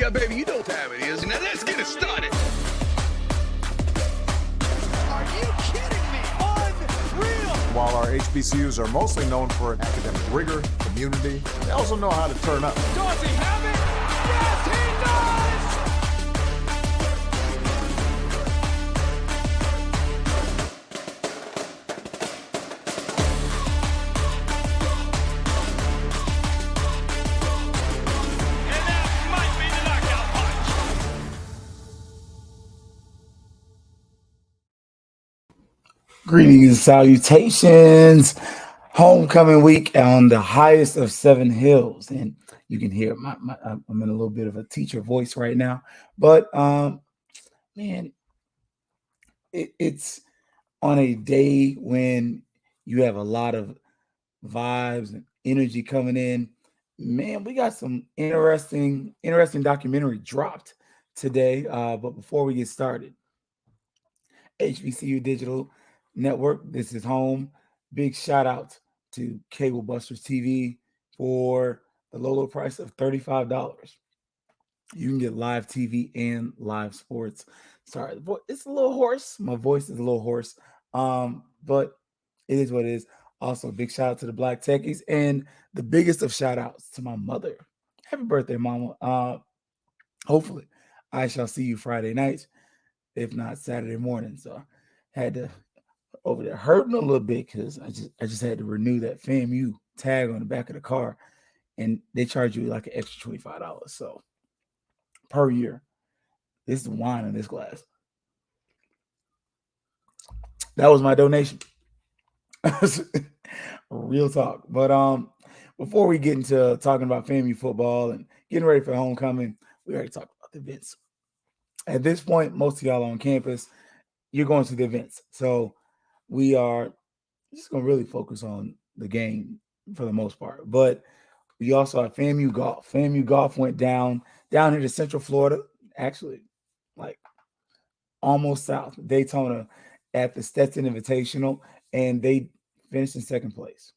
Yeah, baby, you know what time it is. Now let's get it started. Are you kidding me? Unreal! While our HBCUs are mostly known for academic rigor, community, they also know how to turn up. Does he have it? Yes, he does! And that might be the knockout punch. Greetings and salutations. Homecoming week on the highest of 7 hills. And you can hear I'm in a little bit of a teacher voice right now. But man, it's on a day when you have a lot of vibes and energy coming in. Man, we got some interesting documentary dropped today. But before we get started, HBCU Digital Network, this is home. Big shout out to Cable Busters TV for the low price of $35. You can get live TV and live sports. Sorry, it's a little hoarse. My voice is a little hoarse, but it is what it is. Also, big shout out to the Black Techies, and the biggest of shout outs to my mother. Happy birthday, Mama. Hopefully, I shall see you Friday night, if not Saturday morning. So, had to over there hurting a little bit because I just had to renew that FAMU tag on the back of the car, and they charge you like an extra $25 so per year. This is wine in this glass. That was my donation. Real talk. But before we get into talking about FAMU football and getting ready for homecoming, we already talked about the events. At this point, most of y'all on campus, you're going to the events. So we are just going to really focus on the game for the most part. But we also have FAMU golf. FAMU golf went down here to Central Florida, actually, like almost south, Daytona, at the Stetson Invitational, and they finished in second place.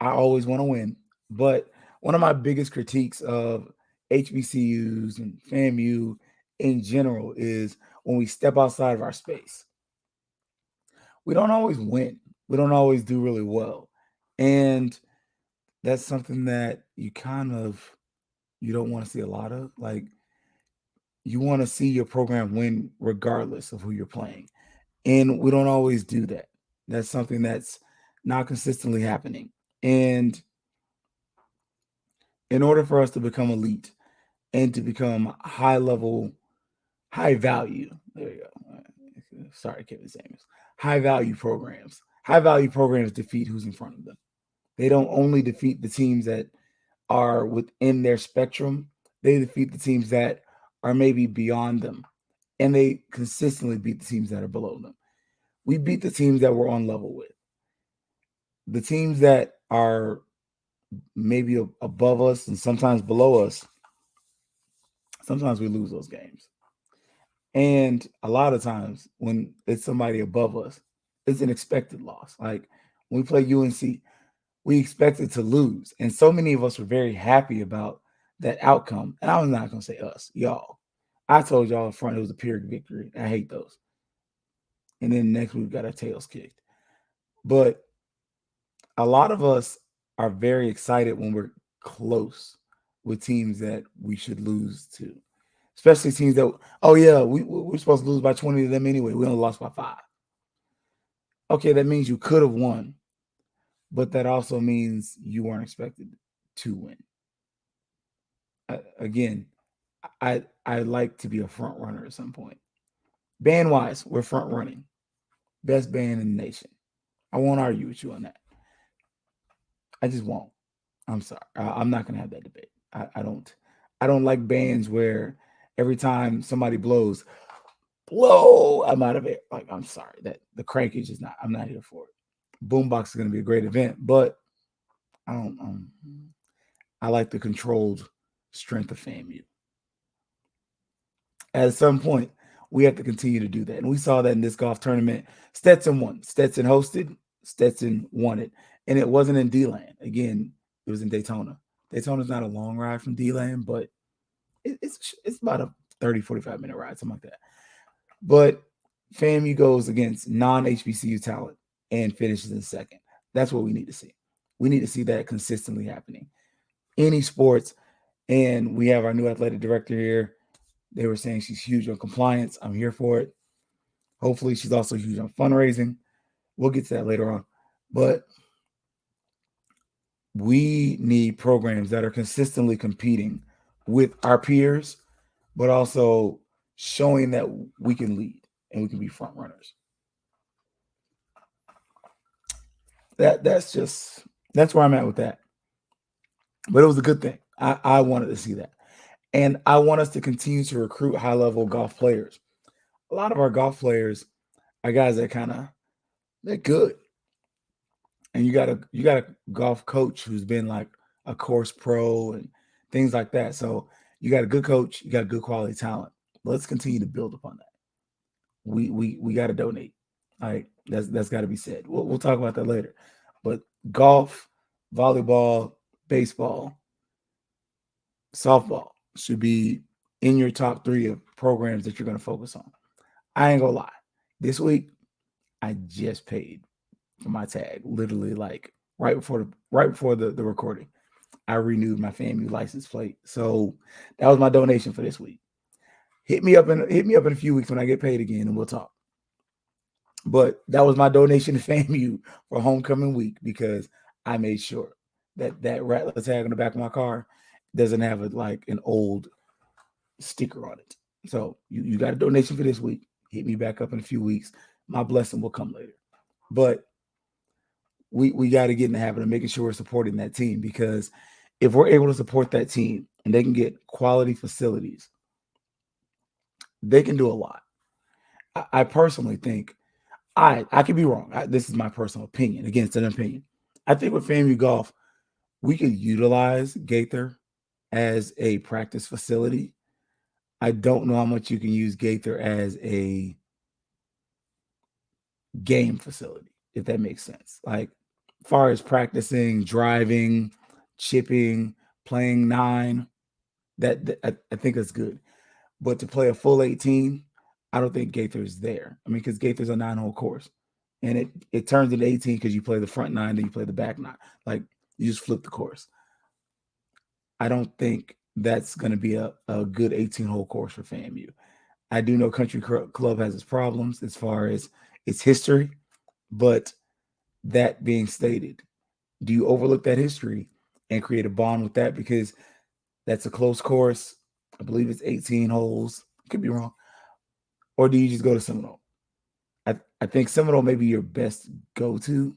I always want to win, but one of my biggest critiques of HBCUs and FAMU in general is when we step outside of our space. We don't always win. We don't always do really well. And that's something that you don't want to see a lot of. Like, you want to see your program win regardless of who you're playing. And we don't always do that. That's something that's not consistently happening. And in order for us to become elite and to become high level, high value, there you go. Sorry, Kevin Samuels. High value programs defeat who's in front of them. They don't only defeat the teams that are within their spectrum, they defeat the teams that are maybe beyond them, and they consistently beat the teams that are below them. We beat the teams that we're on level with. The teams that are maybe above us and sometimes below us, sometimes we lose those games. And a lot of times when it's somebody above us, it's an expected loss. Like when we play UNC, we expected to lose. And so many of us were very happy about that outcome. And I was not going to say us, y'all. I told y'all up front it was a Pyrrhic victory. I hate those. And then next week we got our tails kicked. But a lot of us are very excited when we're close with teams that we should lose to. Especially teams that, we're supposed to lose by 20 to them anyway. We only lost by 5. Okay, that means you could have won. But that also means you weren't expected to win. Again, I like to be a front runner at some point. Band-wise, we're front running. Best band in the nation. I won't argue with you on that. I just won't. I'm sorry. I'm not going to have that debate. I don't like bands where every time somebody blows, I'm out of it. Like, I'm sorry. That the crankage is not, I'm not here for it. Boombox is going to be a great event, but I like the controlled strength of FAMU. At some point, we have to continue to do that. And we saw that in this golf tournament. Stetson won. Stetson hosted. Stetson won it. And it wasn't in D-Land. Again, it was in Daytona. Daytona's not a long ride from D-Land, but It's about a 30-45 minute ride, something like that. But FAMU goes against non-HBCU talent and finishes in second. That's what we need to see. We need to see that consistently happening. Any sports, and we have our new athletic director here. They were saying she's huge on compliance. I'm here for it. Hopefully, she's also huge on fundraising. We'll get to that later on. But we need programs that are consistently competing with our peers, but also showing that we can lead and we can be front runners. That's where I'm at with that. But it was a good thing. I wanted to see that. And I want us to continue to recruit high-level golf players. A lot of our golf players are guys that they're good. And you got a golf coach who's been like a course pro and things like that. So you got a good coach, you got good quality talent. Let's continue to build upon that. We got to donate. All right, that's got to be said. We'll talk about that later. But golf, volleyball, baseball, softball should be in your top 3 of programs that you're going to focus on. I ain't gonna lie. This week, I just paid for my tag, literally like right before the recording. I renewed my FAMU license plate. So that was my donation for this week. Hit me up in a few weeks when I get paid again and we'll talk. But that was my donation to FAMU for homecoming week because I made sure that rattler tag on the back of my car doesn't have an old sticker on it. So you got a donation for this week. Hit me back up in a few weeks. My blessing will come later. But we got to get in the habit of making sure we're supporting that team, because if we're able to support that team and they can get quality facilities, they can do a lot. I personally think, I could be wrong. This is my personal opinion. Again, it's an opinion. I think with FAMU Golf, we could utilize Gaither as a practice facility. I don't know how much you can use Gaither as a game facility, if that makes sense. Like, as far as practicing, driving, chipping, playing 9, I think that's good. But to play a full 18, I don't think Gaither is there. I mean, because Gaither's a 9-hole course, and it turns into 18 because you play the front 9, then you play the back 9. Like, you just flip the course. I don't think that's going to be a good 18-hole course for FAMU. I do know Country Club has its problems as far as its history, but that being stated, do you overlook that history and create a bond with that because that's a close course? I believe it's 18 holes. Could be wrong. Or do you just go to Seminole? I think Seminole may be your best go-to,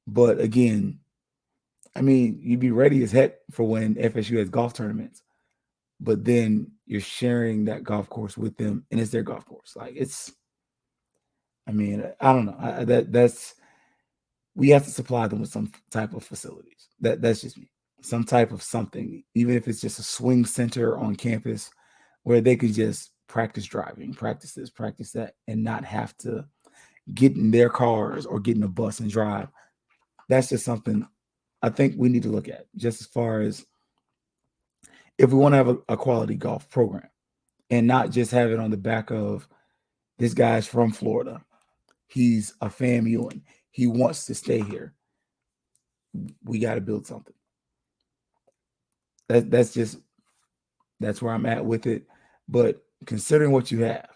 but again, I mean, you'd be ready as heck for when FSU has golf tournaments, but then you're sharing that golf course with them, and it's their golf course. Like, I don't know. That's we have to supply them with some type of facilities. That's just me. Some type of something, even if it's just a swing center on campus where they could just practice driving, practice this, practice that, and not have to get in their cars or get in a bus and drive. That's just something I think we need to look at, just as far as if we want to have a quality golf program and not just have it on the back of this guy's from Florida. He's a FAMU and he wants to stay here. We got to build something. That's where I'm at with it. But considering what you have,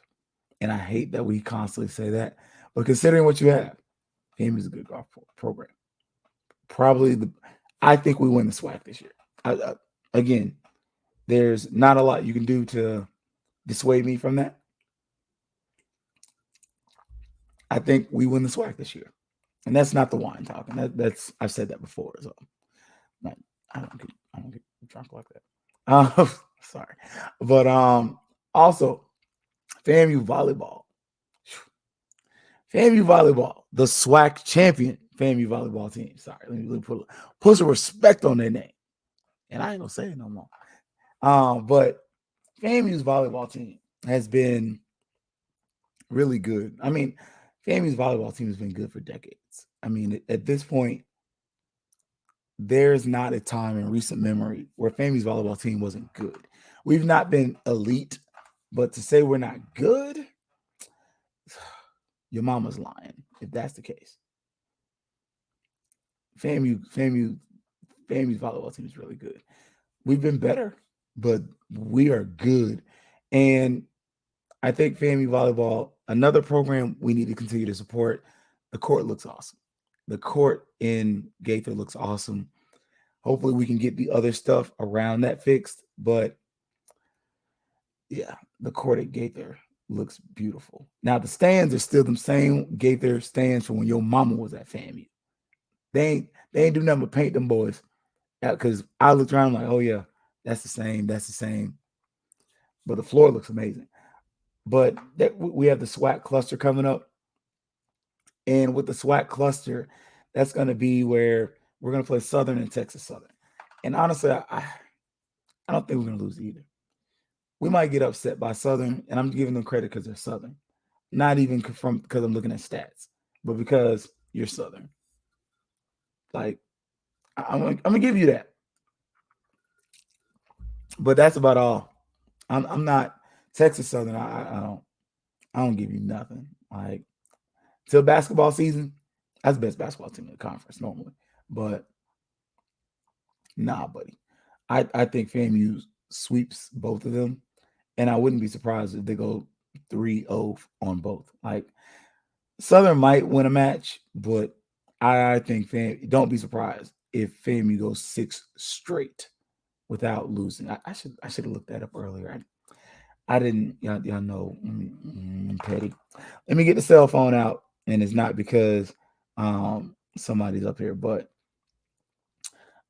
and I hate that we constantly say that, but considering what you have, FAMU is a good golf program. I think we win the SWAC this year. Again, there's not a lot you can do to dissuade me from that. I think we win the SWAC this year, and that's not the wine talking. I've said that before, so I don't get drunk like that. Sorry, but also FAMU volleyball, the SWAC champion FAMU volleyball team. Sorry, let me put some respect on their name, and I ain't gonna say it no more. But FAMU's volleyball team has been really good. I mean, FAMU's volleyball team has been good for decades. I mean, at this point, there's not a time in recent memory where FAMU's volleyball team wasn't good. We've not been elite, but to say we're not good, your mama's lying if that's the case. FAMU's volleyball team is really good. We've been better, but we are good. And I think FAMU volleyball, another program we need to continue to support. The court looks awesome. The court in Gaither looks awesome. Hopefully we can get the other stuff around that fixed. But yeah, the court at Gaither looks beautiful. Now the stands are still the same Gaither stands from when your mama was at FAMU. They ain't do nothing but paint them boys. Because I looked around like, oh yeah, that's the same. But the floor looks amazing. But we have the SWAC cluster coming up. And with the SWAC cluster, that's going to be where we're going to play Southern and Texas Southern. And honestly, I don't think we're going to lose either. We might get upset by Southern, and I'm giving them credit because they're Southern. Not even because I'm looking at stats, but because you're Southern. Like, I'm going to give you that. But that's about all. I'm not Texas Southern. I don't give you nothing. Like, till basketball season, that's the best basketball team in the conference normally. But nah, buddy. I think FAMU sweeps both of them. And I wouldn't be surprised if they go 3-0 on both. Like, Southern might win a match, but I think don't be surprised if FAMU goes 6 straight without losing. I should have looked that up earlier. I didn't. Y'all know, petty. Let me get the cell phone out, and it's not because somebody's up here, but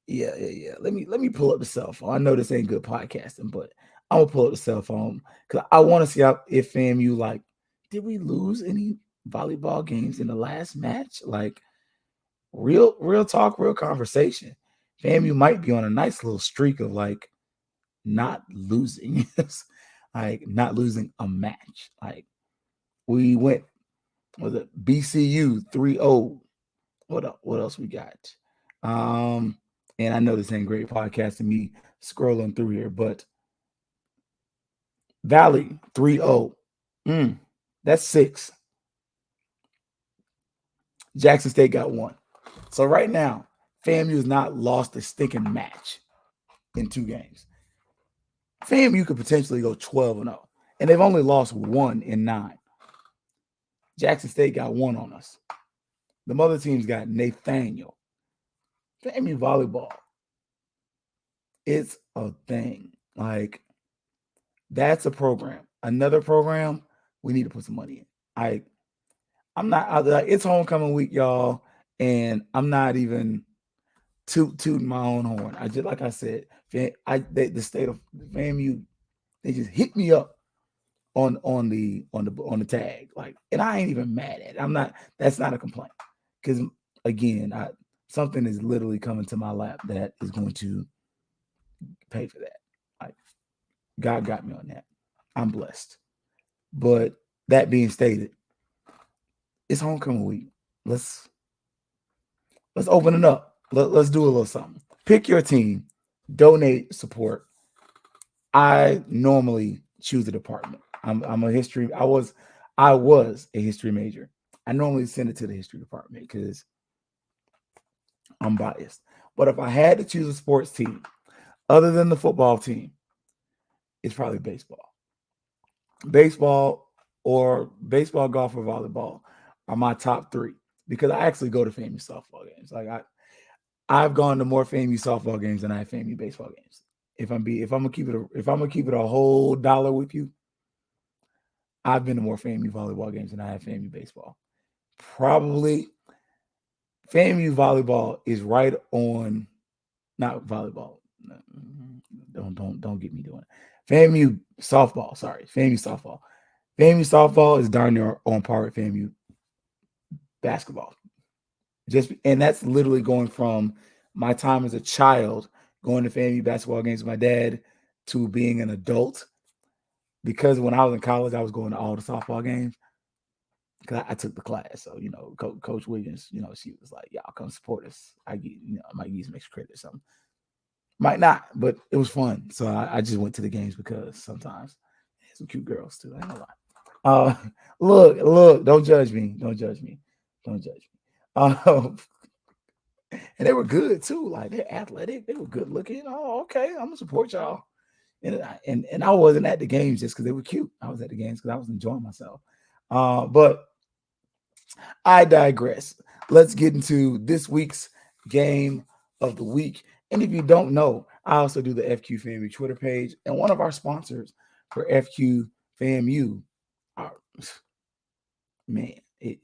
yeah. Let me pull up the cell phone. I know this ain't good podcasting, but I'm gonna pull up the cell phone because I want to see if FAMU, like, did we lose any volleyball games in the last match? Like, real talk, real conversation. FAMU might be on a nice little streak of like not losing, like not losing a match. Like, we went with a BCU 3-0. What else we got? And I know this ain't great podcasting, me scrolling through here, but Valley 3-0. That's 6. Jackson State got 1. So right now, FAMU has not lost a stinking match in 2 games. FAMU could potentially go 12-0, and they've only lost 1 in 9. Jackson State got 1 on us. The other team's got Nathaniel. FAMU volleyball, it's a thing. Like, that's a program. Another program we need to put some money in. I'm not like, it's homecoming week, y'all, and I'm not even tooting my own horn. I just, like I said, the state of FAMU, they just hit me up on the tag, like, and I ain't even mad at it. I'm not. That's not a complaint, because again, something is literally coming to my lap that is going to pay for that. Like, God got me on that. I'm blessed. But that being stated, it's homecoming week. Let's open it up. Let's do a little something. Pick your team, donate, support. I normally choose a department. I'm a history. I was a history major. I normally send it to the history department because I'm biased. But if I had to choose a sports team other than the football team, it's probably baseball. Baseball, golf, or volleyball are my top 3 because I actually go to FAMU softball games. Like, I've gone to more FAMU softball games than I have FAMU baseball games. If I'm gonna keep it a whole dollar with you, I've been to more FAMU volleyball games than I have FAMU baseball. Probably FAMU volleyball is right on, not volleyball. Don't get me doing it. FAMU softball. Sorry, FAMU softball. FAMU softball is darn near on par with FAMU basketball. And that's literally going from my time as a child going to FAMU basketball games with my dad to being an adult. Because when I was in college, I was going to all the softball games because I took the class. So, Coach Williams, she was like, y'all come support us. I might use some extra credit or something. Might not, but it was fun. So I just went to the games because sometimes there's some cute girls too. I ain't gonna lie. Look, don't judge me. Don't judge me. Don't judge me. And they were good too. Like they're athletic. They were good looking. Oh, okay. I'm gonna support y'all. And I wasn't at the games just because they were cute. I was at the games because I was enjoying myself. But I digress. Let's get into this week's game of the week. And if you don't know, I also do the FQ FAMU Twitter page. And one of our sponsors for FQ FAMU,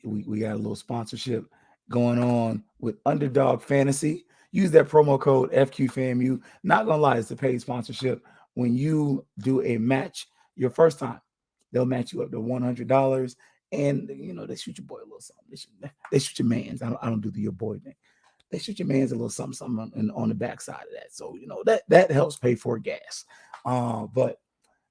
we got a little sponsorship going on with Underdog Fantasy. Use that promo code FQFAMU. Not gonna lie, it's a paid sponsorship. When you do a match your first time, they'll match you up to $100. And they shoot your boy a little something. They shoot your mans. I don't do the your boy thing. They shoot your mans a little something on the backside of that. So that helps pay for gas. So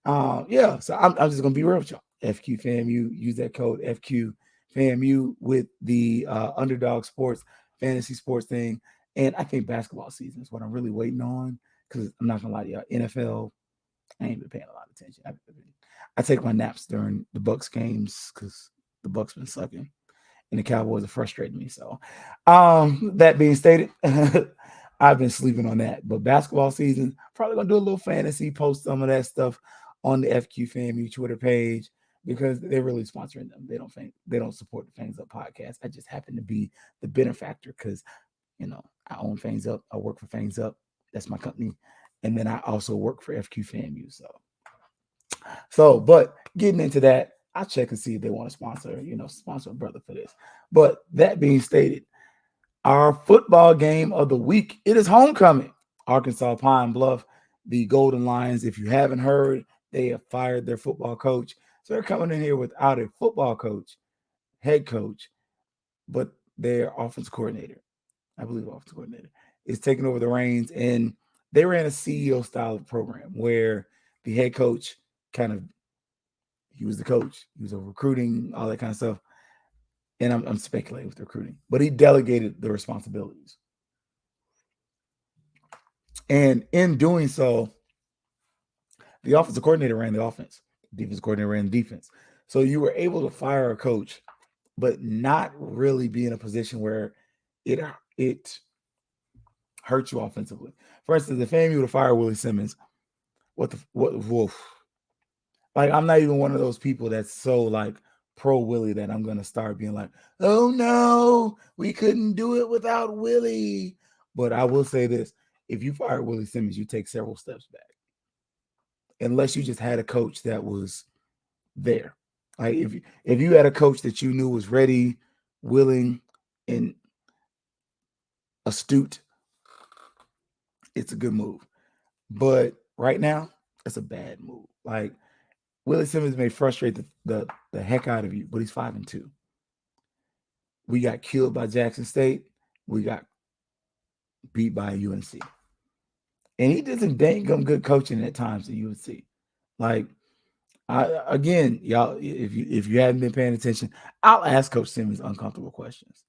I'm just gonna be real with y'all. FQFAMU, use that code FQFAMU with the Underdog Sports Fantasy Sports thing. And I think basketball season is what I'm really waiting on, because I'm not gonna lie to y'all, NFL, I ain't been paying a lot of attention. I take my naps during the Bucks games because the Bucks been sucking and the Cowboys are frustrating me. So that being stated, I've been sleeping on that. But basketball season, probably gonna do a little fantasy, post some of that stuff on the FQ FAMU Twitter page, because they're really sponsoring them. They don't support the Fangs Up podcast. I just happen to be the benefactor because I own Fangs Up. I work for Fangs Up. That's my company. And then I also work for FQ FAMU. But getting into that, I'll check and see if they want to sponsor a brother for this. But that being stated, our football game of the week, it is homecoming. Arkansas Pine Bluff, the Golden Lions. If you haven't heard, they have fired their football coach. So they're coming in here without a football coach, head coach, but their offensive coordinator, I believe offensive coordinator, is taking over the reins. And they ran a CEO style program where the head coach he was the coach. He was over recruiting, all that kind of stuff. And I'm speculating with recruiting, but he delegated the responsibilities. And in doing so, the offensive coordinator ran the offense. The defensive coordinator ran the defense. So you were able to fire a coach, but not really be in a position where it hurt you offensively. For instance, if FAMU would fire Willie Simmons, like, I'm not even one of those people that's so like pro Willie that I'm gonna start being like, oh no, we couldn't do it without Willie. But I will say this: if you fire Willie Simmons, you take several steps back, unless you just had a coach that was there. Like if you had a coach that you knew was ready, willing, and astute, it's a good move. But right now, it's a bad move. Like, Willie Simmons may frustrate the heck out of you, but he's 5-2. We got killed by Jackson State. We got beat by UNC. And he did some dang good coaching at times at UNC. Like, y'all, if you haven't been paying attention, I'll ask Coach Simmons uncomfortable questions.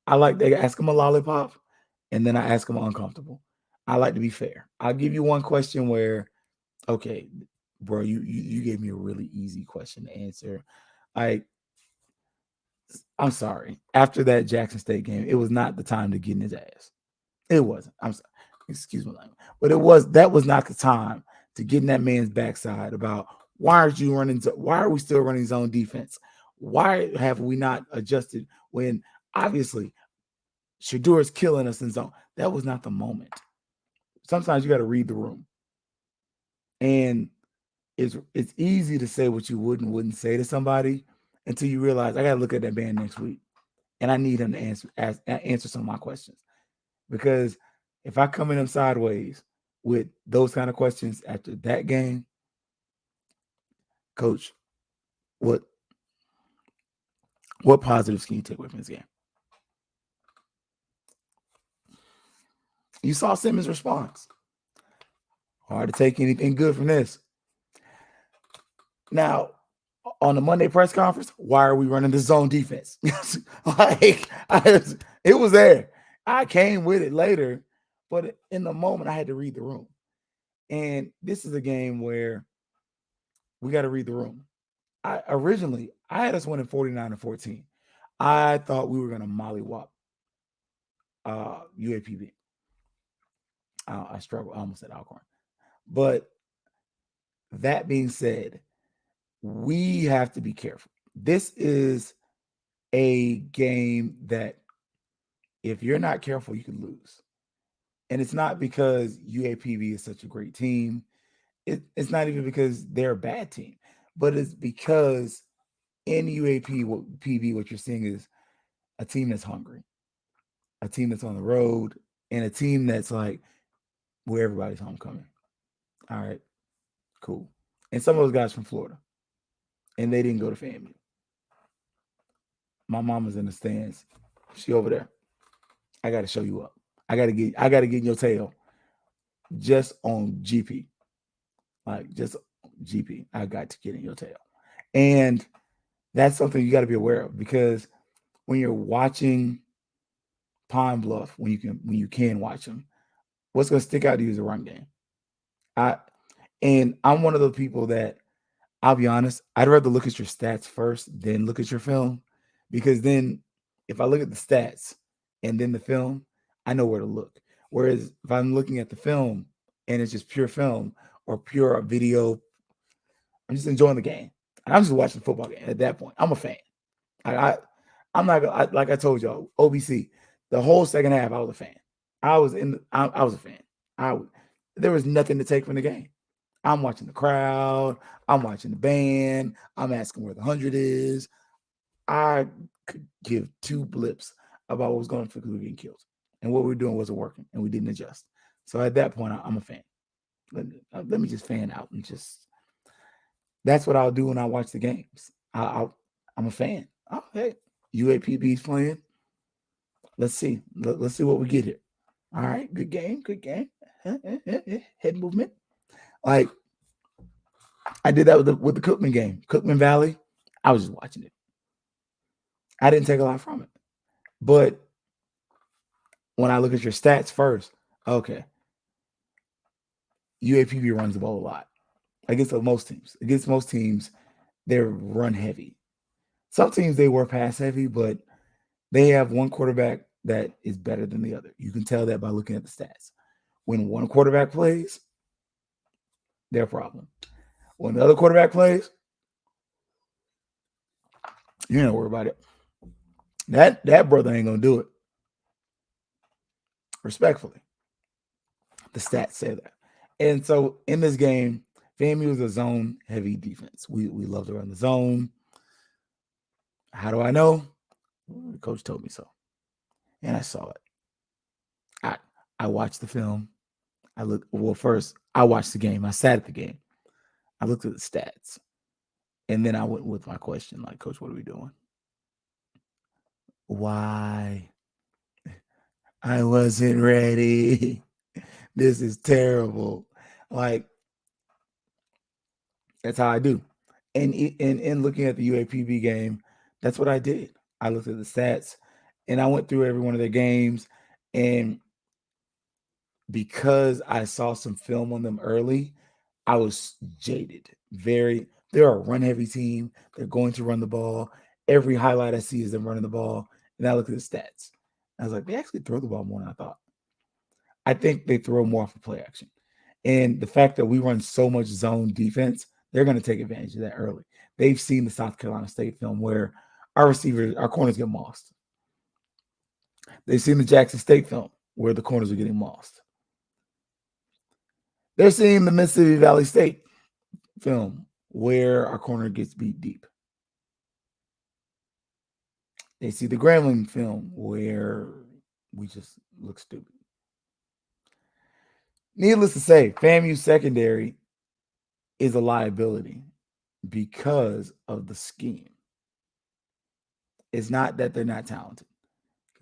I like to ask him a lollipop, and then I ask him uncomfortable. I like to be fair. I'll give you one question where, okay, bro, you gave me a really easy question to answer. I'm sorry. After that Jackson State game, it was not the time to get in his ass. It wasn't. I'm sorry. Excuse my language. But that was not the time to get in that man's backside about why are we still running zone defense? Why have we not adjusted when obviously Shedeur is killing us in zone? That was not the moment. Sometimes you got to read the room. And it's easy to say what you wouldn't say to somebody until you realize I got to look at that man next week, and I need him to answer some of my questions. Because if I come in him sideways with those kind of questions after that game, Coach, what positives can you take away from this game? You saw Simmons' response. Hard to take anything good from this. Now, on the Monday press conference, why are we running the zone defense? It was there. I came with it later, But in the moment, I had to read the room. And this is a game where we got to read the room. I had us winning 49-14. I thought we were going to mollywop UAPB. I struggle. I almost said Alcorn. But that being said, we have to be careful. This is a game that if you're not careful, you can lose. And it's not because UAPB is such a great team. It's not even because they're a bad team, but it's because in UAPB, what you're seeing is a team that's hungry, a team that's on the road, and a team that's like where everybody's homecoming. All right, cool. And some of those guys from Florida, and they didn't go to FAMU. My mama's in the stands. She over there. I got to show you up. I got to get in your tail just on GP. Like just GP. I got to get in your tail. And that's something you got to be aware of, because when you're watching Pine Bluff, when you can watch them, what's going to stick out to you is the run game. I'm one of the people that, I'll be honest, I'd rather look at your stats first, then look at your film, because then if I look at the stats and then the film, I know where to look. Whereas if I'm looking at the film and it's just pure film or pure video, I'm just enjoying the game. And I'm just watching the football game at that point. I'm a fan. I'm not like I told y'all, OBC, the whole second half, I was a fan. I was a fan. There was nothing to take from the game. I'm watching the crowd. I'm watching the band. I'm asking where the 100 is. I could give two blips about what was going on because we were getting killed. And what we were doing wasn't working, and we didn't adjust. So at that point, I'm a fan. Let me just fan out and just. That's what I'll do when I watch the games. I'm a fan. Oh, hey, UAPB's playing. Let's see. Let's see what we get here. All right, good game. Head movement. Like I did that with the Cookman game, Cookman Valley. I was just watching it. I didn't take a lot from it, but when I look at your stats first, okay, UAPB runs the ball a lot against most teams. Against most teams, they're run heavy. Some teams they were pass heavy, but they have one quarterback that is better than the other. You can tell that by looking at the stats. When one quarterback plays, their problem. When the other quarterback plays, you don't worry about it. That brother ain't gonna do it. Respectfully, the stats say that. And so in this game, FAMU is a zone-heavy defense. We love to run the zone. How do I know? The coach told me so, and I saw it. I watched the film. First, I watched the game. I sat at the game. I looked at the stats. And then I went with my question, like, Coach, what are we doing? Why? I wasn't ready. This is terrible. Like, that's how I do. And in looking at the UAPB game, that's what I did. I looked at the stats, and I went through every one of their games. And because I saw some film on them early, I was jaded. They're a run-heavy team. They're going to run the ball. Every highlight I see is them running the ball. And I look at the stats. I was like, they actually throw the ball more than I thought. I think they throw more off of play action. And the fact that we run so much zone defense, they're going to take advantage of that early. They've seen the South Carolina State film where our corners get mossed. They've seen the Jackson State film where the corners are getting mossed. They're seeing the Mississippi Valley State film where our corner gets beat deep. They see the Grambling film where we just look stupid. Needless to say, FAMU secondary is a liability because of the scheme. It's not that they're not talented.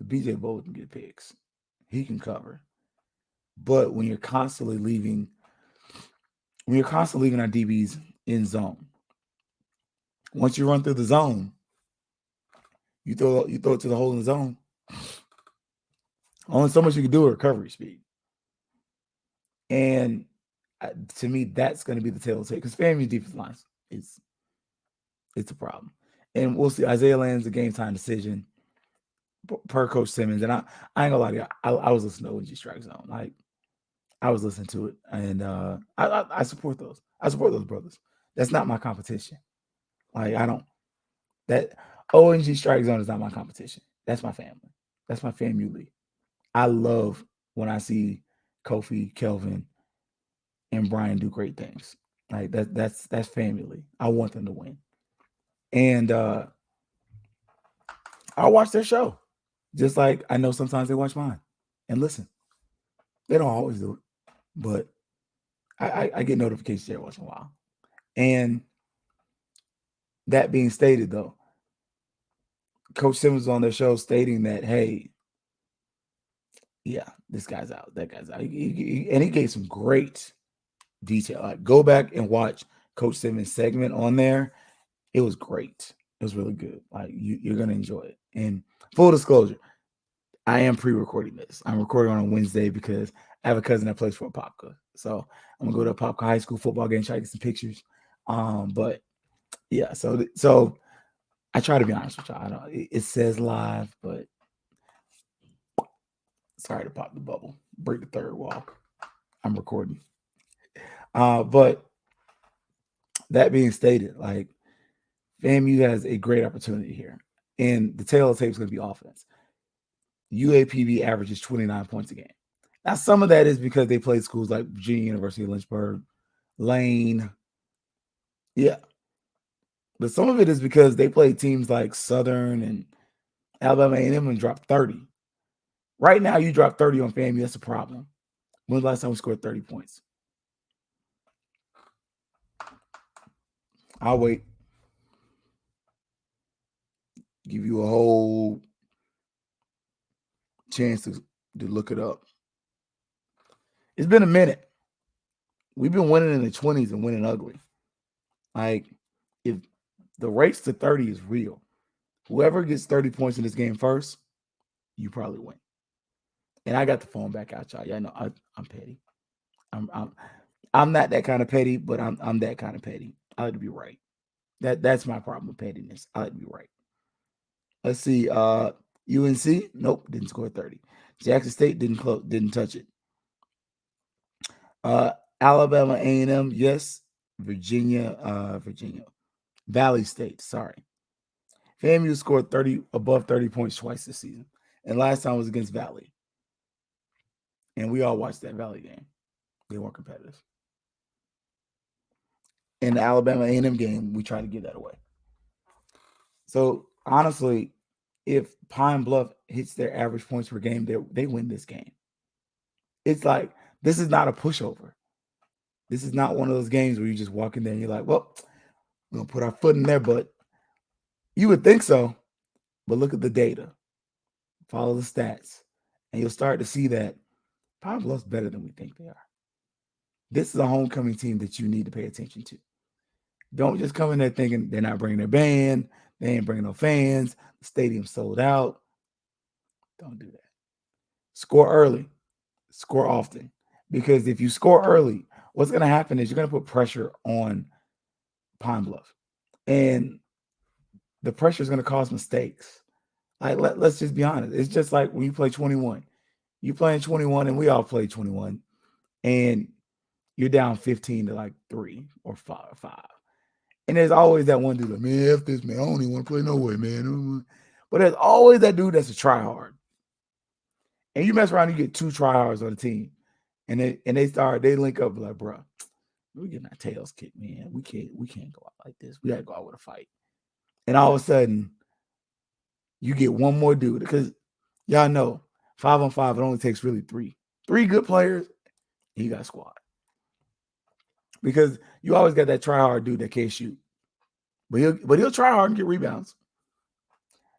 BJ Bowl can get picks. He can cover. But when you're constantly leaving our DBs in zone, once you run through the zone, you throw it to the hole in the zone. Only so much you can do with recovery speed. And to me, that's going to be the tail of the tape because FAMU defense lines it's a problem. And we'll see. Isaiah lands a game time decision per Coach Simmons. And I ain't gonna lie to you, I was listening to OG Strike Zone. Like I was listening to it, and I support those. I support those brothers. That's not my competition. Like I don't. That ONG Strike Zone is not my competition. That's my family. That's my FAMU league. I love when I see Kofi, Kelvin, and Brian do great things. Like that's family. I want them to win. And I'll watch their show. Just like I know sometimes they watch mine. And listen, they don't always do it, but I get notifications every once in a while. And that being stated, though, Coach Simmons was on their show stating that, hey, yeah, this guy's out, that guy's out. And he gave some great detail. Like, go back and watch Coach Simmons' segment on there. It was great. It was really good. Like you're gonna enjoy it. And full disclosure, I am pre-recording this. I'm recording on a Wednesday because I have a cousin that plays for Apopka. So I'm gonna go to Apopka High School football game, try to get some pictures. But yeah, so I try to be honest with y'all. I know it says live, but sorry to pop the bubble, break the third wall. I'm recording. But that being stated, like FAMU has a great opportunity here. And the tail of the tape is going to be offense. UAPB averages 29 points a game. Now, some of that is because they played schools like Virginia University of Lynchburg, Lane. Yeah. But some of it is because they played teams like Southern and Alabama A&M and dropped 30. Right now, you drop 30 on FAMU. That's a problem. When's the last time we scored 30 points? I'll wait. Give you a whole chance to look it up. It's been a minute. We've been winning in the 20s and winning ugly. Like, if the race to 30 is real, whoever gets 30 points in this game first, you probably win. And I got the phone back out, y'all. Yeah, know I'm petty. I'm not that kind of petty, but I'm that kind of petty. I like to be right. That's my problem with pettiness. I like to be right. Let's see. UNC, nope, didn't score 30. Jackson State didn't touch it. Alabama A&M, yes. Virginia. Valley State, sorry. FAMU scored above 30 points twice this season. And last time was against Valley. And we all watched that Valley game. They weren't competitive. In the Alabama A&M game, we tried to give that away. So, honestly, if Pine Bluff hits their average points per game, they win this game. It's like, this is not a pushover. This is not one of those games where you just walk in there and you're like, well, we're going to put our foot in there, but you would think so. But look at the data. Follow the stats. And you'll start to see that Pine Bluff's better than we think they are. This is a homecoming team that you need to pay attention to. Don't just come in there thinking they're not bringing their band. They ain't bringing no fans. The stadium's sold out. Don't do that. Score early. Score often. Because if you score early, what's going to happen is you're going to put pressure on Pine Bluff. And the pressure is going to cause mistakes. Like, let's just be honest. It's just like when you play 21. You playing 21, and we all play 21. And you're down 15 to like 3 or 5. And there's always that one dude like, man, F this, man. I don't even want to play no way, man. But there's always that dude that's a tryhard. And you mess around, you get 2 tryhards on the team. And they link up like, bro, we're getting our tails kicked, man. We can't go out like this. We gotta go out with a fight. And all of a sudden, you get one more dude. Because y'all know, 5-on-5, it only takes really 3. 3 good players, and you got a squad. Because you always got that try-hard dude that can't shoot. But he'll try hard and get rebounds.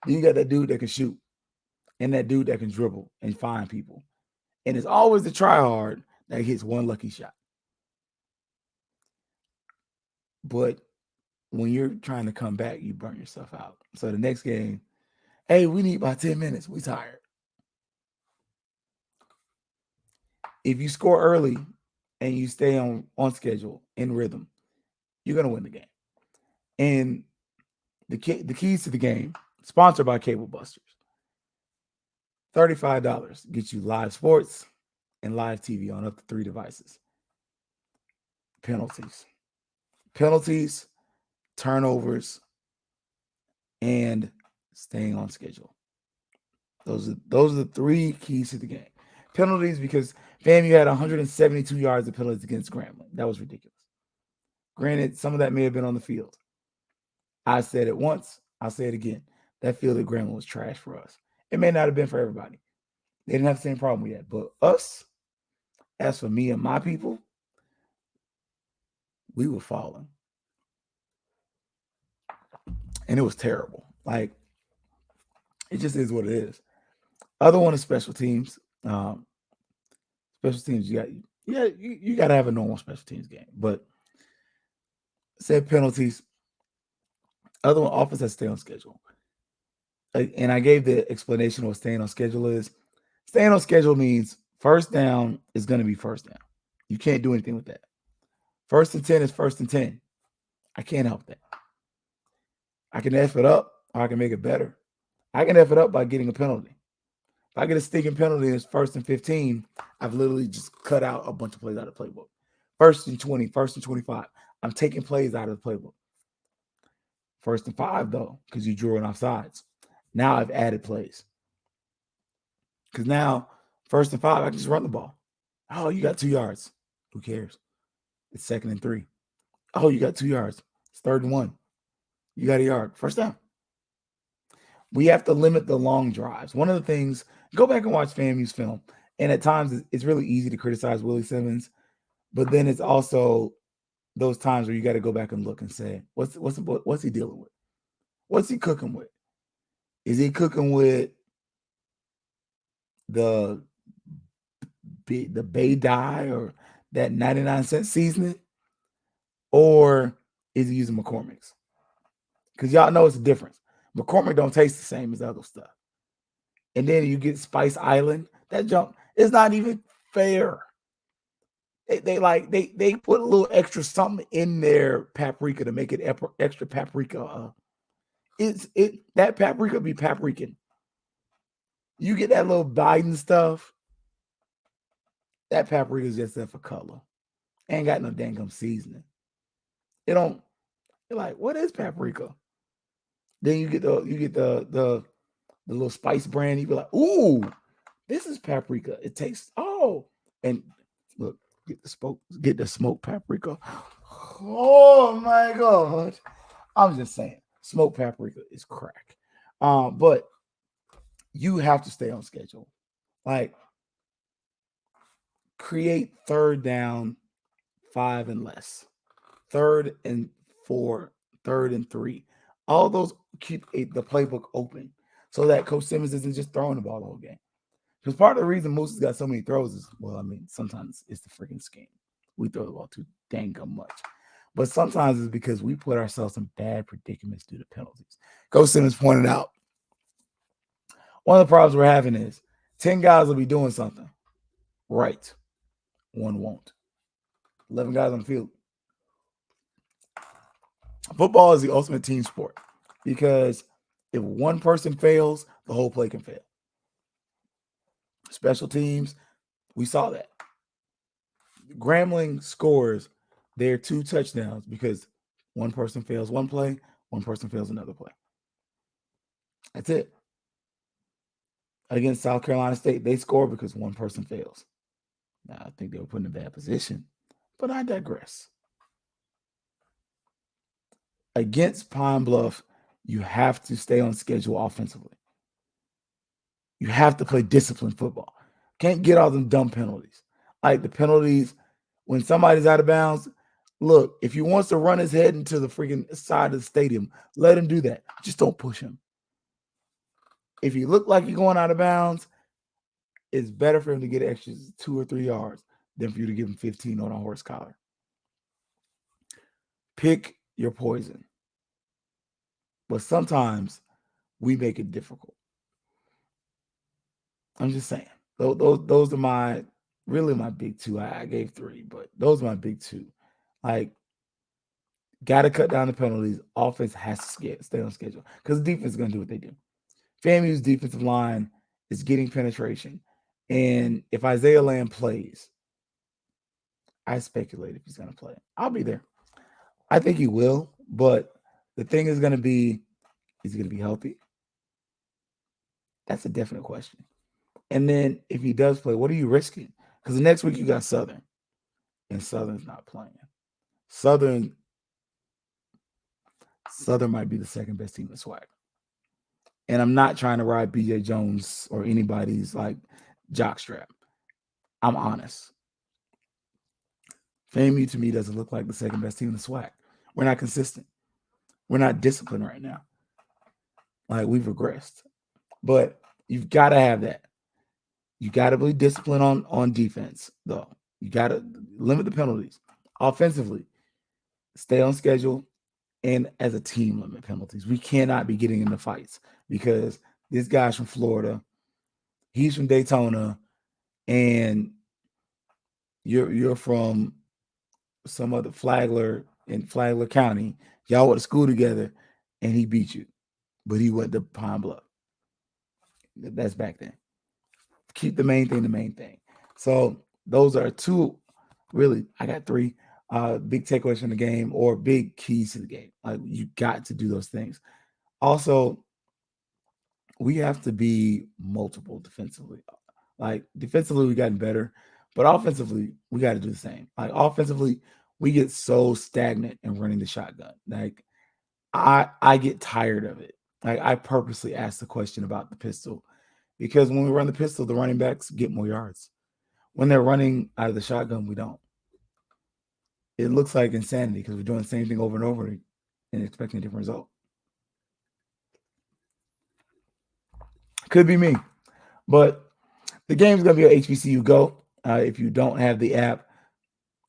Then you got that dude that can shoot. And that dude that can dribble and find people. And it's always the try-hard that hits one lucky shot. But when you're trying to come back, you burn yourself out. So the next game, hey, we need about 10 minutes. We tired. If you score early, and you stay on schedule in rhythm, you're gonna win the game. And the keys to the game, sponsored by Cable Busters. $35 gets you live sports and live TV on up to 3 devices. Penalties, turnovers, and staying on schedule. Those are the 3 keys to the game. Penalties, because FAMU had 172 yards of penalties against Grambling. That was ridiculous. Granted, some of that may have been on the field. I said it once, I'll say it again. That field at Grambling was trash for us. It may not have been for everybody. They didn't have the same problem we had. But us, as for me and my people, we were falling. And it was terrible. Like, it just is what it is. Other one is special teams. Special teams, you got to have a normal special teams game. But say penalties. Other one, offense has to stay on schedule. And I gave the explanation of what staying on schedule is. Staying on schedule means first down is going to be first down. You can't do anything with that. 1st and 10 is 1st and 10. I can't help that. I can F it up or I can make it better. I can F it up by getting a penalty. If I get a stinking penalty and it's 1st and 15, I've literally just cut out a bunch of plays out of the playbook. 1st and 20, 1st and 25. I'm taking plays out of the playbook. 1st and 5, though, because you drew it offsides. Now I've added plays. Because now, 1st and 5, I can just run the ball. Oh, you got 2 yards. Who cares? It's 2nd and 3. Oh, you got 2 yards. It's 3rd and 1. You got a yard. First down. We have to limit the long drives. One of the things, go back and watch FAMU's film. And at times, it's really easy to criticize Willie Simmons. But then it's also those times where you got to go back and look and say, what's he dealing with? What's he cooking with? Is he cooking with the Bay Dye or that 99-cent seasoning? Or is he using McCormick's? Because y'all know it's a difference. McCormick don't taste the same as other stuff. And then you get Spice Island. That junk is not even fair. They put a little extra something in their paprika to make it extra paprika. That paprika be paprikan. You get that little Biden stuff. That paprika is just there for color. Ain't got no dang gum seasoning. You're like, what is paprika? Then you get the little spice brand. You be like, ooh, this is paprika. It tastes and look, get the smoked paprika. Oh my God. I'm just saying, smoked paprika is crack. But you have to stay on schedule. Like, create 3rd down, 5 and less. 3rd and 4, 3rd and 3. All those keep the playbook open so that Coach Simmons isn't just throwing the ball the whole game. Because part of the reason Moose has got so many throws is, sometimes it's the freaking scheme. We throw the ball too dang much. But sometimes it's because we put ourselves in bad predicaments due to penalties. Coach Simmons pointed out, one of the problems we're having is 10 guys will be doing something. Right. 1 won't. 11 guys on the field. Football is the ultimate team sport because if one person fails, the whole play can fail. Special teams, we saw that. Grambling scores their 2 touchdowns because one person fails one play, one person fails another play. That's it. Against South Carolina State, they score because one person fails. Now, I think they were put in a bad position, but I digress. Against Pine Bluff, you have to stay on schedule offensively. You have to play disciplined football. Can't get all them dumb penalties. Like the penalties when somebody's out of bounds. Look, if he wants to run his head into the freaking side of the stadium, let him do that. Just don't push him. If you look like you're going out of bounds, it's better for him to get extra 2 or 3 yards than for you to give him 15 on a horse collar. Pick your poison. But sometimes we make it difficult. I'm just saying. Those are my really my big two. I gave 3, but those are my big 2. Like, got to cut down the penalties. Offense has to stay on schedule because the defense is going to do what they do. FAMU's defensive line is getting penetration. And if Isaiah Lamb plays, I speculate if he's going to play. I'll be there. I think he will, but the thing is going to be, is he going to be healthy? That's a definite question. And then if he does play, what are you risking? Because the next week you got Southern, and Southern's not playing. Southern might be the second best team in SWAC. And I'm not trying to ride BJ Jones or anybody's like jockstrap. I'm honest. FAMU to me doesn't look like the second best team in the SWAC. We're not consistent. We're not disciplined right now. Like, we've regressed. But you've got to have that. You got to be disciplined on defense, though. You got to limit the penalties. Offensively, stay on schedule, and as a team, limit penalties. We cannot be getting into fights because this guy's from Florida, he's from Daytona, and you're from some other Flagler in Flagler County. Y'all went to school together, and he beat you, but he went to Pine Bluff. That's back then. Keep the main thing. So those are 2, really, I got 3 big takeaways from the game or big keys to the game. Like, you got to do those things. Also, we have to be multiple defensively. Like, defensively, we gotten better, but offensively, we got to do the same. Like, offensively, we get so stagnant in running the shotgun. Like, I get tired of it. Like, I purposely asked the question about the pistol because when we run the pistol, the running backs get more yards. When they're running out of the shotgun, we don't. It looks like insanity because we're doing the same thing over and over and expecting a different result. Could be me. But the game's going to be on HBCU Go. If you don't have the app,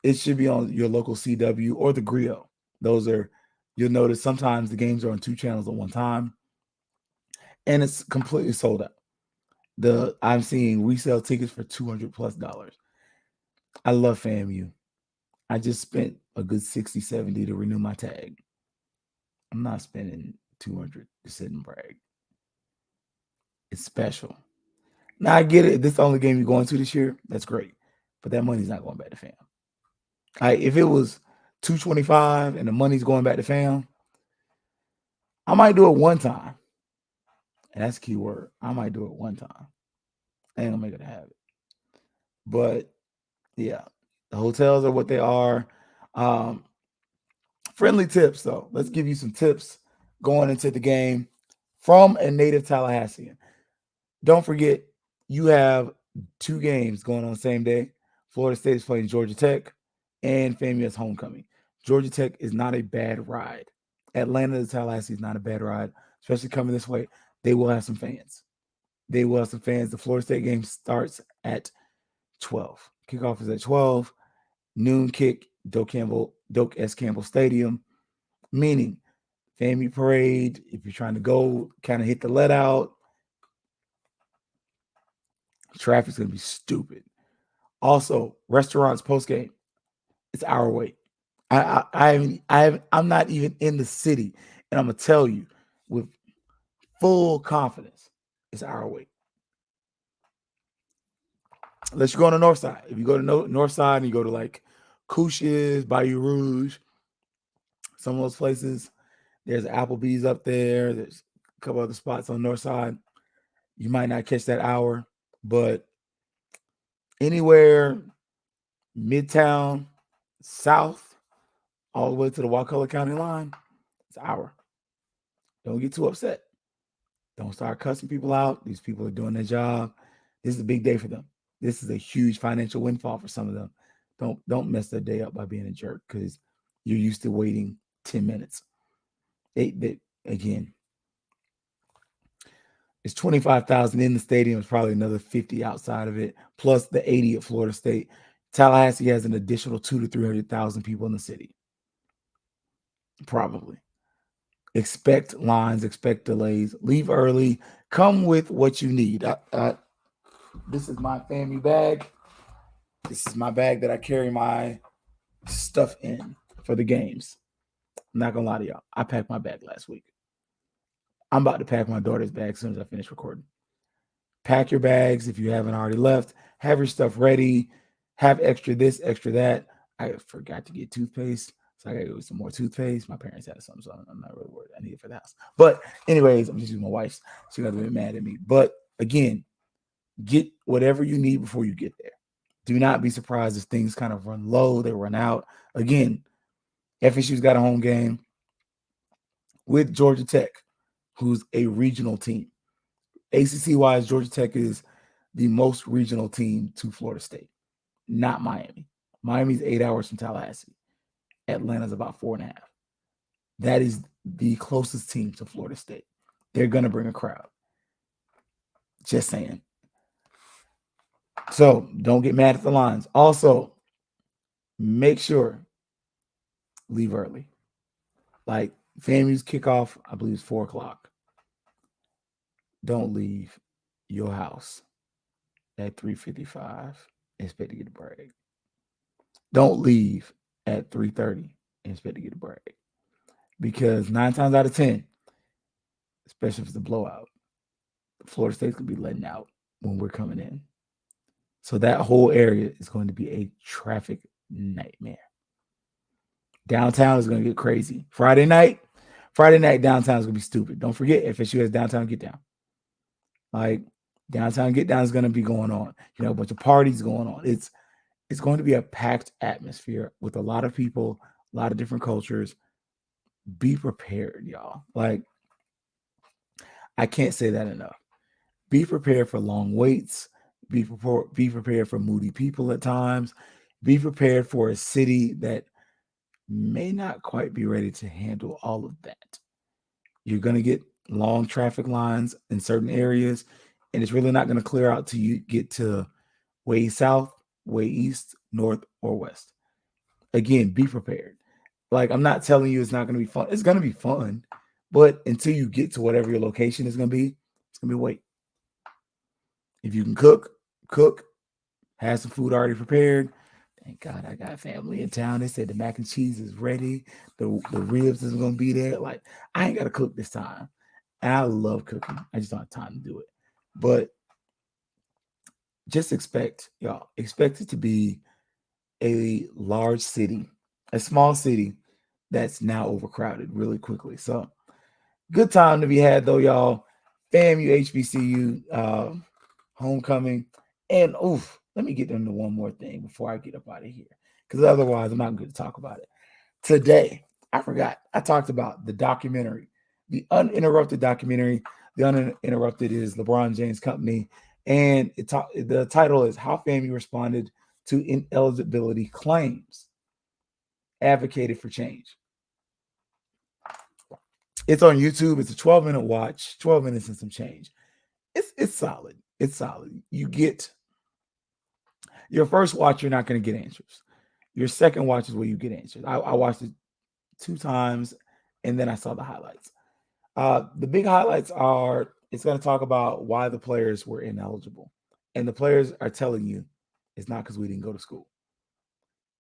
it should be on your local CW or the Grio. Those are, you'll notice sometimes the games are on 2 channels at one time. And it's completely sold out. I'm seeing resale tickets for $200+. I love FAMU. I just spent a good $60, $70 to renew my tag. I'm not spending $200 to sit and brag. It's special. Now I get it. This is the only game you're going to this year. That's great. But that money's not going back to fam. If it was $225 and the money's going back to fam, I might do it one time. And that's a key word. I might do it one time. I ain't gonna make it a habit. But yeah, the hotels are what they are. Friendly tips, though. Let's give you some tips going into the game from a native Tallahassean. Don't forget, you have 2 games going on the same day. Florida State is playing Georgia Tech, and FAMU is homecoming. Georgia Tech is not a bad ride. Atlanta to Tallahassee is not a bad ride, especially coming this way. They will have some fans. The Florida State game starts at 12. Kickoff is at 12. Noon kick, Doak S. Campbell Stadium, meaning FAMU parade. If you're trying to go kind of hit the let out, traffic's going to be stupid. Also, restaurants post game, it's our wait. I'm not even in the city, and I'm gonna tell you with full confidence, it's our wait. Unless you go on the north side. If you go to north side and you go to like Couches, Bayou Rouge, some of those places, there's Applebee's up there. There's a couple other spots on the north side. You might not catch that hour, but anywhere Midtown, south, all the way to the Wakulla County line, it's our. Don't get too upset. Don't start cussing people out. These people are doing their job. This is a big day for them. This is a huge financial windfall for some of them. Don't mess their day up by being a jerk because you're used to waiting 10 minutes. Again, it's 25,000 in the stadium. It's probably another 50 outside of it, plus the 80 at Florida State. Tallahassee has an additional 200,000 to 300,000 people in the city. Probably. Expect lines, expect delays. Leave early. Come with what you need. This is my FAMU bag. This is my bag that I carry my stuff in for the games. I'm not gonna lie to y'all. I packed my bag last week. I'm about to pack my daughter's bag as soon as I finish recording. Pack your bags if you haven't already left. Have your stuff ready. Have extra this, extra that. I forgot to get toothpaste, so I gotta go get some more toothpaste. My parents had some, so I'm not really worried. I need it for the house. But anyways, I'm just using my wife's. She got to be mad at me. But again, get whatever you need before you get there. Do not be surprised if things kind of run low, they run out. Again, FSU's got a home game with Georgia Tech, who's a regional team. ACC-wise, Georgia Tech is the most regional team to Florida State, not Miami. Miami's 8 hours from Tallahassee. Atlanta's about 4.5. That is the closest team to Florida State. They're going to bring a crowd. Just saying. So don't get mad at the lines. Also, make sure leave early. Like FAMU's kickoff, I believe, is 4 o'clock. Don't leave your house at 3:55 and expect to get a break. Don't leave at 3:30 and expect to get a break. Because 9 times out of 10, especially if it's a blowout, Florida State's going to be letting out when we're coming in. So that whole area is going to be a traffic nightmare. Downtown is going to get crazy. Friday night downtown is going to be stupid. Don't forget, FSU has downtown get down. Like, downtown get down is going to be going on. You know, a bunch of parties going on. It's going to be a packed atmosphere with a lot of people, a lot of different cultures. Be prepared, y'all. Like, I can't say that enough. Be prepared for long waits. Be prepared for moody people at times. Be prepared for a city that may not quite be ready to handle all of that. You're going to get long traffic lines in certain areas, and it's really not going to clear out till you get to way south, way east, north, or west. Again, be prepared. Like, I'm not telling you it's not going to be fun. It's going to be fun, but until you get to whatever your location is going to be, it's going to be wait. If you can cook, have some food already prepared. Thank God I got family in town. They said the mac and cheese is ready. The ribs is going to be there. Like, I ain't got to cook this time. And I love cooking. I just don't have time to do it. But just expect it to be a large city, a small city that's now overcrowded really quickly. So good time to be had, though, y'all. FAMU, HBCU, homecoming. And let me get into one more thing before I get up out of here, because otherwise I'm not going to talk about it. Today, I forgot. I talked about the documentary, the Uninterrupted documentary. The Uninterrupted is LeBron James' company, and the title is How FAMU Responded to Ineligibility Claims, Advocated for Change. It's on YouTube. It's a 12-minute watch, 12 minutes and some change. It's solid. It's solid. You get your first watch, you're not going to get answers. Your second watch is where you get answers. I watched it 2 times, and then I saw the highlights. The big highlights are, it's going to talk about why the players were ineligible. And the players are telling you it's not because we didn't go to school.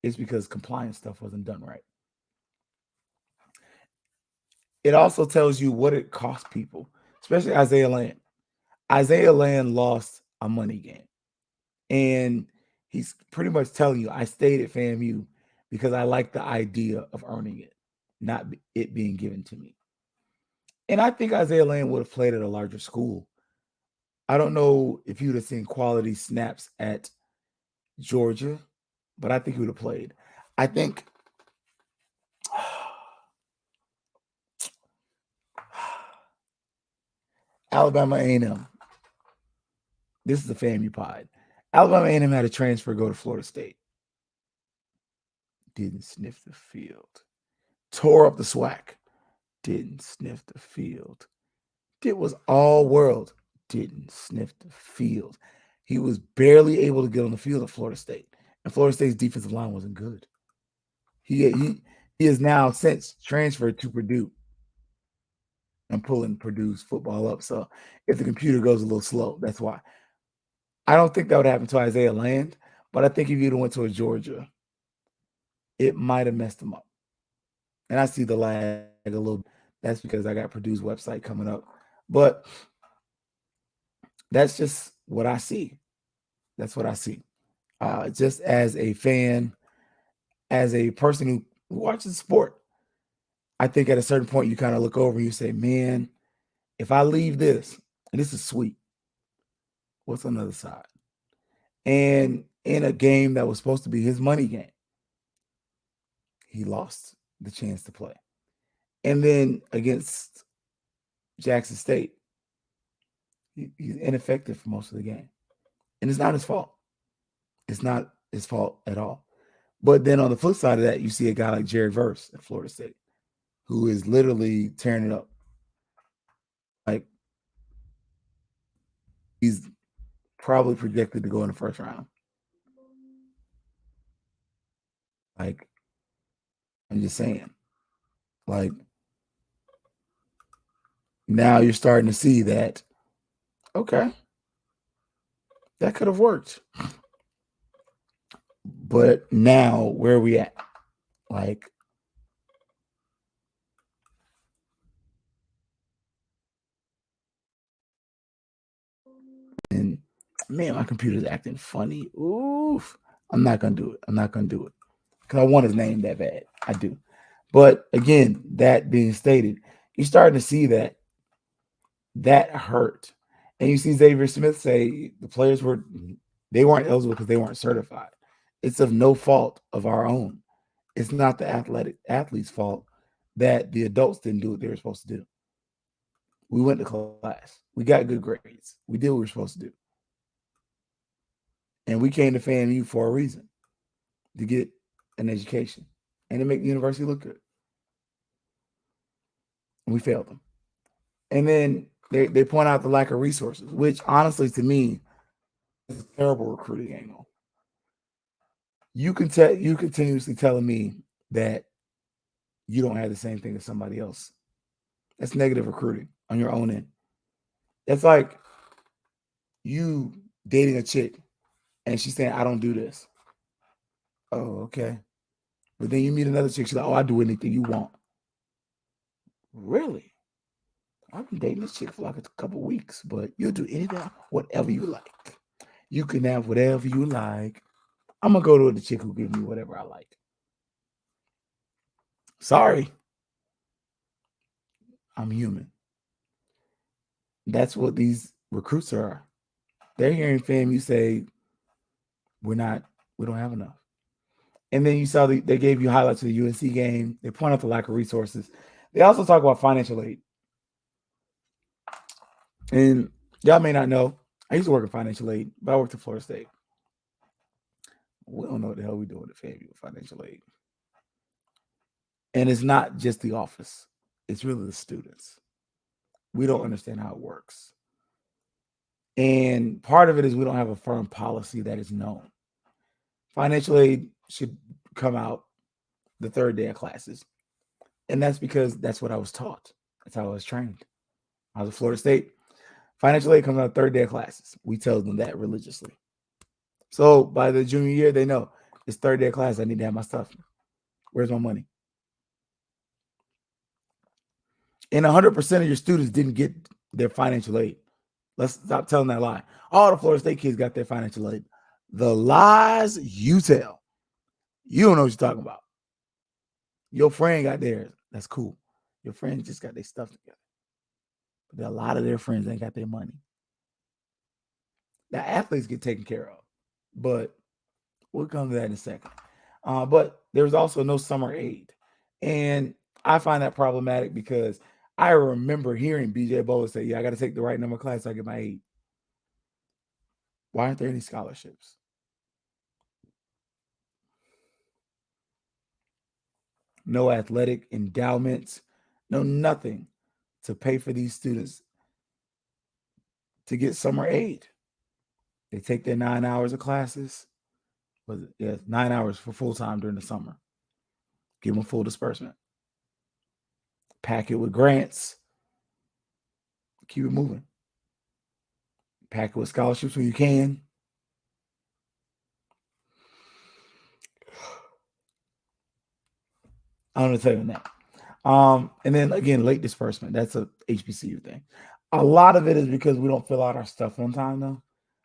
It's because compliance stuff wasn't done right. It also tells you what it cost people, especially Isaiah Land. Isaiah Land lost a money game. And he's pretty much telling you, I stayed at FAMU because I like the idea of earning it, not it being given to me. And I think Isaiah Land would have played at a larger school. I don't know if he would have seen quality snaps at Georgia, but I think he would have played. I think Alabama A&M. This is a FAMU pod. Alabama A&M had a transfer go to Florida State. Didn't sniff the field. Tore up the SWAC. Didn't sniff the field. It was all world. Didn't sniff the field. He was barely able to get on the field at Florida State. And Florida State's defensive line wasn't good. He is now since transferred to Purdue. I'm pulling Purdue's football up. So if the computer goes a little slow, that's why. I don't think that would happen to Isaiah Land, But I think if you'd have went to a Georgia, it might have messed him up. And I see the lag a little. That's because I got Purdue's website coming up. But that's just what I see. That's what I see. Just as a fan, as a person who watches sport, I think at a certain point you kind of look over and you say, man, if I leave this, and this is sweet, what's on the other side? And in a game that was supposed to be his money game, he lost the chance to play. And then against Jackson State, he's ineffective for most of the game. And it's not his fault. It's not his fault at all. But then on the flip side of that, you see a guy like Jerry Verse at Florida State, who is literally tearing it up. Like, he's probably projected to go in the first round. Like, I'm just saying. Like, now you're starting to see that, okay, that could have worked. But now, where are we at? Like, and man, my computer's acting funny. Oof. I'm not going to do it. I'm not going to do it. Because I want his name that bad. I do. But again, that being stated, you're starting to see that hurt. And you see Xavier Smith say the players weren't eligible because they weren't certified. It's of no fault of our own. It's not the athlete's fault that the adults didn't do what they were supposed to do. We went to class. We got good grades. We did what we were supposed to do. And we came to FAMU for a reason, to get an education and to make the university look good. And we failed them. And then they point out the lack of resources, which honestly to me is a terrible recruiting angle. You continuously telling me that you don't have the same thing as somebody else. That's negative recruiting on your own end. It's like you dating a chick and she's saying, I don't do this. Oh, okay. But then you meet another chick, she's like, oh, I do anything you want. Really? I've been dating this chick for like a couple weeks, but you'll do anything, whatever you like. You can have whatever you like. I'm going to go to the chick who gives me whatever I like. Sorry. I'm human. That's what these recruits are. They're hearing FAMU say, we don't have enough. And then you saw they gave you highlights of the UNC game. They point out the lack of resources. They also talk about financial aid. And y'all may not know, I used to work in financial aid, but I worked at Florida State. We don't know what the hell we're doing at FAMU with financial aid. And it's not just the office. It's really the students. We don't understand how it works. And part of it is we don't have a firm policy that is known. Financial aid should come out the third day of classes. And that's because that's what I was taught. That's how I was trained. I was at Florida State. Financial aid comes out the third day of classes. We tell them that religiously. So by the junior year, they know it's third day of class. I need to have my stuff. Where's my money? And 100% of your students didn't get their financial aid. Let's stop telling that lie. All the Florida State kids got their financial aid. The lies you tell. You don't know what you're talking about. Your friend got theirs. That's cool. Your friend just got their stuff together. But a lot of their friends ain't got their money. Now, athletes get taken care of. But we'll come to that in a second. But there's also no summer aid. And I find that problematic because I remember hearing BJ Bowles say, yeah, I got to take the right number of classes so I get my aid. Why aren't there any scholarships? No athletic endowments, no nothing to pay for these students to get summer aid. They take their 9 hours of classes. 9 hours for full-time during the summer. Give them full disbursement. Pack it with grants. Keep it moving. Pack it with scholarships when you can. I'm going to tell you that. And then again, late disbursement. That's a HBCU thing. A lot of it is because we don't fill out our stuff on time, though.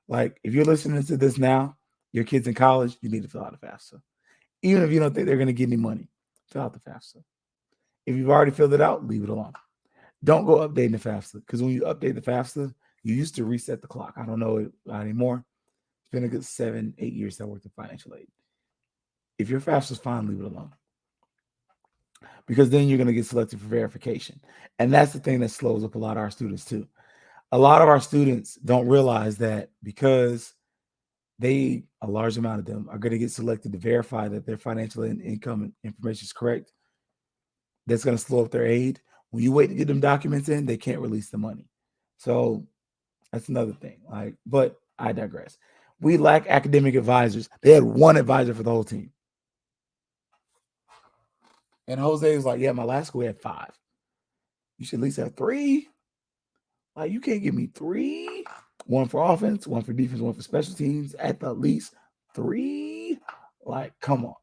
Like if you're listening to this now, your kids in college, you need to fill out a FAFSA. Even if you don't think they're going to get any money, fill out the FAFSA. If you've already filled it out, leave it alone. Don't go updating the FAFSA because when you update the FAFSA, you used to reset the clock. I don't know it anymore. It's been a good 7-8 years that I worked in financial aid. If your FAFSA is fine, leave it alone. Because then you're going to get selected for verification. And that's the thing that slows up a lot of our students too. A lot of our students don't realize that because a large amount of them are going to get selected to verify that their financial income information is correct. That's going to slow up their aid. When you wait to get them documents in, they can't release the money. So that's another thing. But I digress. We lack academic advisors. They had one advisor for the whole team. And Jose was like, yeah, my last school had 5. You should at least have 3. Like, you can't give me 3. 1 for offense, 1 for defense, 1 for special teams, at the least 3. Like, come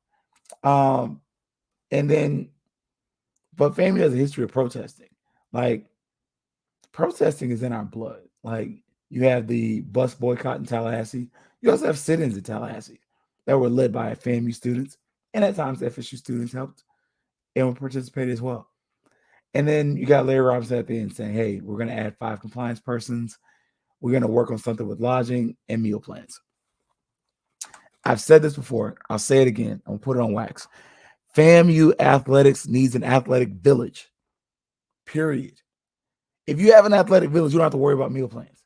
on. And then, but FAMU has a history of protesting. Like, protesting is in our blood. Like, you have the bus boycott in Tallahassee. You also have sit-ins in Tallahassee that were led by FAMU students. And at times, FSU students helped and participated as well. And then you got Larry Robinson at the end saying, hey, we're going to add 5 compliance persons. We're going to work on something with lodging and meal plans. I've said this before. I'll say it again. I'm going to put it on wax. FAMU athletics needs an athletic village, period. If you have an athletic village, you don't have to worry about meal plans.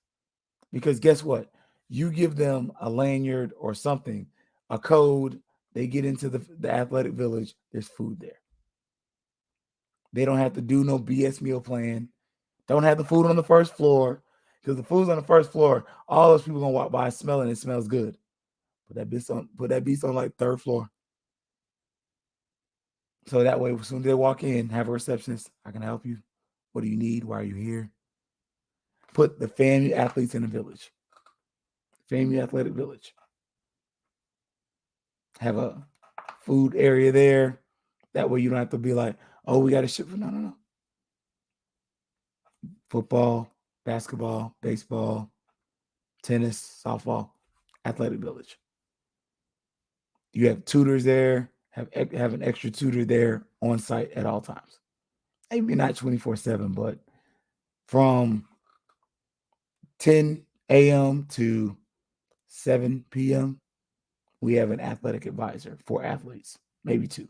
Because guess what? You give them a lanyard or something, a code, they get into the athletic village, there's food there. They don't have to do no BS meal plan. Don't have the food on the first floor. Because the food's on the first floor, all those people gonna walk by smelling it smells good. Put that beast on like 3rd floor. So that way, as soon as they walk in, have a receptionist. I can help you. What do you need? Why are you here? Put the FAMU athletes in the village. FAMU athletic village. Have a food area there. That way you don't have to be like, oh, we got to ship. No. Football, basketball, baseball, tennis, softball, athletic village. You have tutors there. Have an extra tutor there on site at all times. Maybe not 24/7, but from 10 a.m. to 7 p.m., we have an athletic advisor for athletes, maybe 2.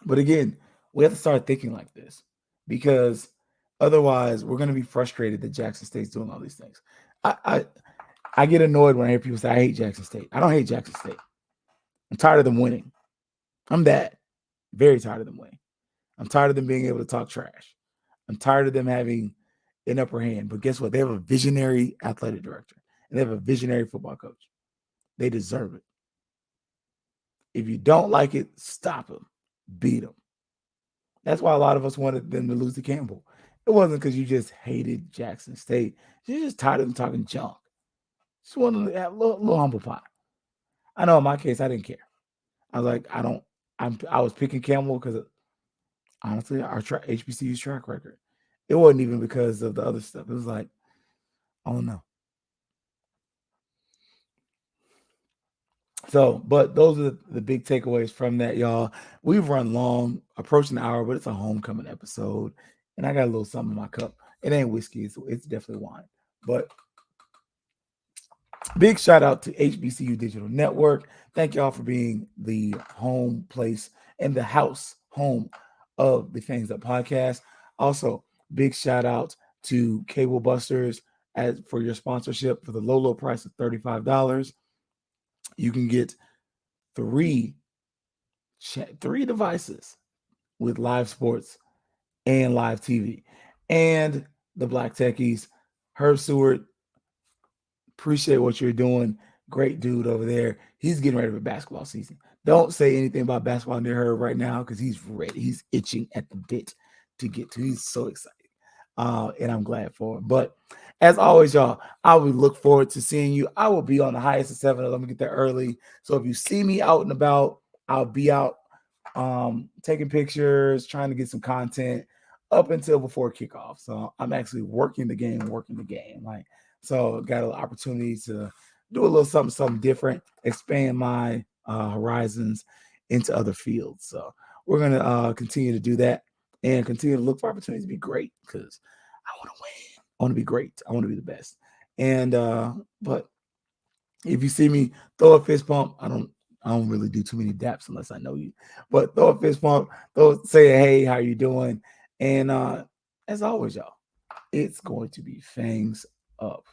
But again, we have to start thinking like this because otherwise we're going to be frustrated that Jackson State's doing all these things. I get annoyed when I hear people say, I hate Jackson State. I don't hate Jackson State. I'm tired of them winning. I'm very tired of them winning. I'm tired of them being able to talk trash. I'm tired of them having an upper hand. But guess what? They have a visionary athletic director and they have a visionary football coach. They deserve it. If you don't like it, stop them. Beat them. That's why a lot of us wanted them to lose to Campbell. It wasn't because you just hated Jackson State. You're just tired of them talking junk. Just wanted to have a little humble pie. I know in my case, I didn't care. I was like, I was picking Campbell because honestly, our HBCU's track record. It wasn't even because of the other stuff. It was like, oh no. So, but those are the big takeaways from that, y'all. We've run long, approaching an hour, but it's a homecoming episode. And I got a little something in my cup. It ain't whiskey, it's definitely wine. But big shout out to HBCU Digital Network. Thank y'all for being the home place and the home of the Fangs Up podcast. Also, big shout out to Cable Busters for your sponsorship for the low price of $35. You can get 3 devices with live sports and live TV. And the Black Techies, Herb Seward, appreciate what you're doing. Great dude over there. He's getting ready for basketball season. Don't say anything about basketball near Herb right now because he's ready. He's itching at the bit to get to. He's so excited. And I'm glad for him. But as always, y'all, I will look forward to seeing you. I will be on the highest of 7. Let me get there early. So if you see me out and about, I'll be out taking pictures, trying to get some content up until before kickoff. So I'm actually working the game. Like, so got an opportunity to do a little something different, expand my horizons into other fields. So we're gonna continue to do that and continue to look for opportunities to be great, because I want to win. I want to be great. I want to be the best. And but if you see me throw a fist pump, I don't really do too many daps unless I know you. But throw a fist pump, say, hey, how you doing? And as always, y'all, it's going to be fangs up.